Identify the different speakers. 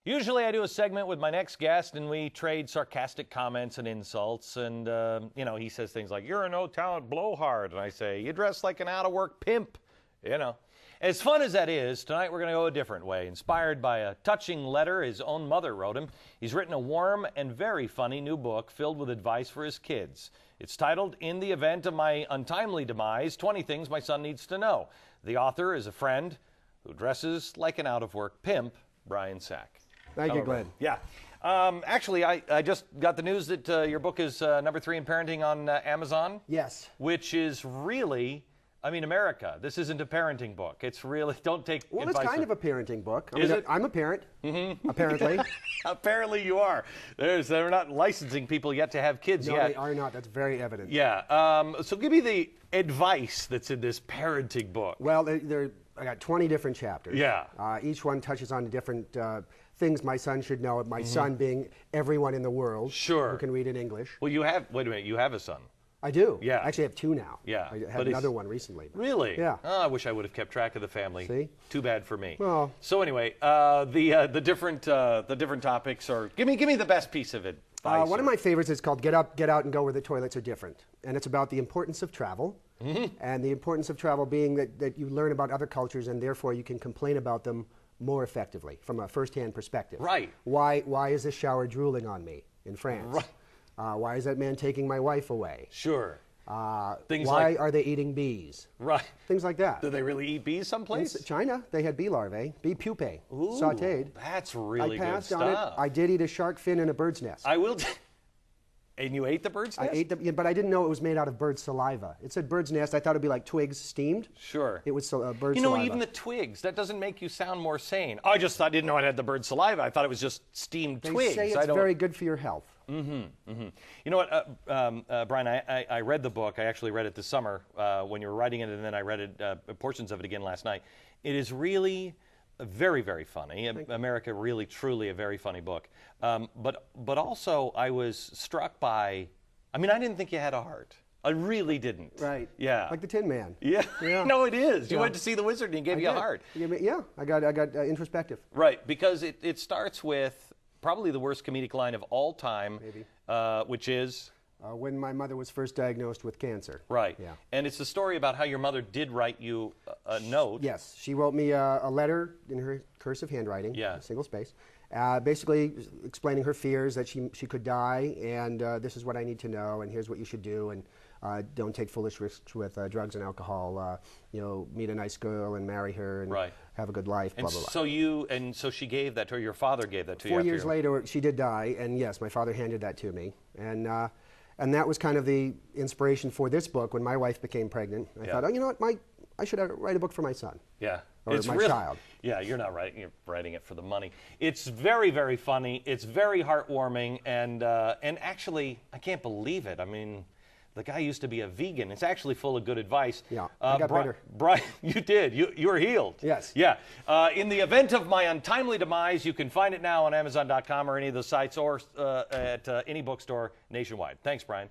Speaker 1: Usually I do a segment with my next guest and we trade sarcastic comments and insults. And, he says things like, "You're a no-talent blowhard." And I say, "You dress like an out-of-work pimp." As fun as that is, tonight we're going to go a different way. Inspired by a touching letter his own mother wrote him, he's written a warm and very funny new book filled with advice for his kids. It's titled, "In the Event of My Untimely Demise, 20 Things My Son Needs to Know." The author is a friend who dresses like an out-of-work pimp, Brian Sack.
Speaker 2: Thank you, Glenn.
Speaker 1: Yeah. Actually, I just got the news that your book is number 3 in parenting on Amazon.
Speaker 2: Yes.
Speaker 1: Which is really, America. This isn't a parenting book. It's really, don't take
Speaker 2: Well,
Speaker 1: advice.
Speaker 2: it's kind of a parenting book.
Speaker 1: Is it?
Speaker 2: I'm a parent, apparently.
Speaker 1: Apparently you are. They're not licensing people yet to have kids
Speaker 2: No,
Speaker 1: yet.
Speaker 2: they are not. That's very evident.
Speaker 1: Yeah. So give me the advice that's in this parenting book.
Speaker 2: Well, I got 20 different chapters.
Speaker 1: Yeah.
Speaker 2: Each one touches on different things my son should know. My son being everyone in the world
Speaker 1: Sure.
Speaker 2: who can read in English.
Speaker 1: Well, wait a minute, you have a son.
Speaker 2: I do.
Speaker 1: Yeah.
Speaker 2: Actually, I have 2 now.
Speaker 1: Yeah.
Speaker 2: I had another one recently.
Speaker 1: Really?
Speaker 2: Yeah.
Speaker 1: Oh, I wish I would have kept track of the family.
Speaker 2: See?
Speaker 1: Too bad for me.
Speaker 2: Well.
Speaker 1: So anyway, the different topics are. Give me the best piece of it.
Speaker 2: One of my favorites is called "Get Up, Get Out, and Go Where the Toilets Are Different," and it's about the importance of travel, and the importance of travel being that you learn about other cultures, and therefore you can complain about them more effectively from a first-hand perspective.
Speaker 1: Right.
Speaker 2: Why is this shower drooling on me in France?
Speaker 1: Right.
Speaker 2: Why is that man taking my wife away?
Speaker 1: Sure.
Speaker 2: Why are they eating bees?
Speaker 1: Right.
Speaker 2: Things like that.
Speaker 1: Do they really eat bees someplace?
Speaker 2: In China, they had bee larvae, bee pupae, sautéed.
Speaker 1: That's really
Speaker 2: I passed
Speaker 1: good
Speaker 2: on
Speaker 1: stuff.
Speaker 2: it. I did eat a shark fin in a bird's nest.
Speaker 1: I will. And you ate the bird's nest?
Speaker 2: I ate them, but I didn't know it was made out of bird saliva. It said bird's nest. I thought it'd be like twigs steamed.
Speaker 1: Sure.
Speaker 2: It was bird saliva.
Speaker 1: Even the twigs, that doesn't make you sound more sane. I didn't know it had the bird saliva. I thought it was just steamed twigs.
Speaker 2: They say it's very good for your health.
Speaker 1: You know what, Brian, I read the book. I actually read it this summer when you were writing it, and then I read it, portions of it again last night. It is really very, very funny. America, really, truly a very funny book. But also, I was struck by, I didn't think you had a heart. I really didn't.
Speaker 2: Right.
Speaker 1: Yeah.
Speaker 2: Like the Tin Man.
Speaker 1: Yeah. No, it is. You
Speaker 2: Yeah.
Speaker 1: went to see the wizard and he gave you a heart.
Speaker 2: Yeah. I got introspective.
Speaker 1: Right, because it starts with probably the worst comedic line of all time,
Speaker 2: Maybe.
Speaker 1: Which is?
Speaker 2: When my mother was first diagnosed with cancer.
Speaker 1: Right.
Speaker 2: Yeah.
Speaker 1: And it's the story about how your mother did write you a note.
Speaker 2: Yes. She wrote me a letter in her cursive handwriting, single space, basically explaining her fears that she could die, and this is what I need to know, and here's what you should do, and don't take foolish risks with drugs and alcohol. Meet a nice girl and marry her, and have a good life.
Speaker 1: And
Speaker 2: blah blah blah.
Speaker 1: So she gave that to her. Your father gave that to you.
Speaker 2: 4 years later, she did die, and yes, my father handed that to me, and that was kind of the inspiration for this book. When my wife became pregnant, I thought, oh, you know what, I should write a book for my son.
Speaker 1: Yeah.
Speaker 2: Or my child.
Speaker 1: Yeah, you're not writing. You're writing it for the money. It's very, very funny. It's very heartwarming, and actually, I can't believe it. The guy used to be a vegan. It's actually full of good advice.
Speaker 2: Yeah, I got better.
Speaker 1: Brian, you did. You were healed.
Speaker 2: Yes.
Speaker 1: Yeah. In the Event of My Untimely Demise, you can find it now on Amazon.com or any of the sites, or at any bookstore nationwide. Thanks, Brian.